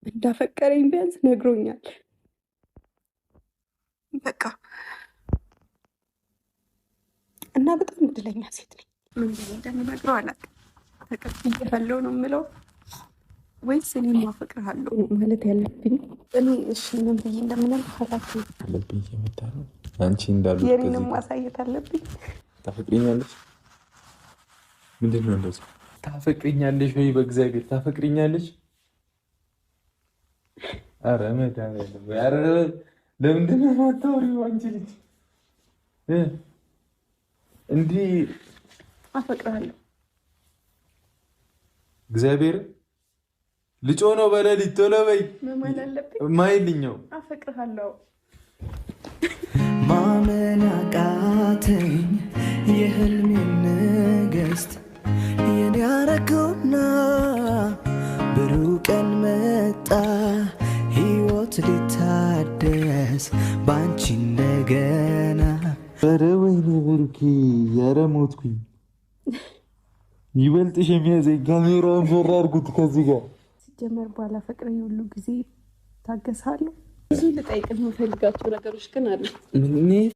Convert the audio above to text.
እንዳፈቀረኝ ቢያንስ ነግሮኛል። በቃ እና በጣም እድለኛ ሴት ነኝ። ምን ብዬ እንደምነግረው አላውቅም። ተቀብያለሁ ነው የምለው ወይስ እኔ አፈቅርሃለሁ ማለት ያለብኝ? እኔ እሺ ምን ብዬ እንደምነግረው አላውቅም። አለብኝ የመጣ ነው አንቺ እንዳሉት የኔንም ማሳየት አለብኝ። ታፈቅሪኛለሽ? ምንድን ነው እንደዚህ? ታፈቅሪኛለሽ ወይ? በእግዚአብሔር ታፈቅሪኛለሽ? ኧረ መድኃኒዓለም ኧረ ለምንድን ነው የማታወሪው? አንቺ ልጅ እንዲህ አፈቅርሃለሁ። እግዚአብሔር ልጮ ነው በሌሊት ቶሎ በይ ማይልኛው አፈቅርሃለሁ። ማመን አቃተኝ የህልሜን ንግሥት የኔ ያረገውና ብሩህ ቀን መጣ ሕይወት ሊታደስ ባንቺ እንደገና። ኧረ ወይኔ ብሩኬ ኧረ ሞትኩኝ። ይበልጥሽ የሚያዘኝ ካሜራውን ዞር አድርጉት ከዚህ ጋር ሲጀመር ባላፈቅረኝ ሁሉ ጊዜ ታገሳለሁ። ብዙ ልጠይቅ የምፈልጋቸው ነገሮች ግን አሉ።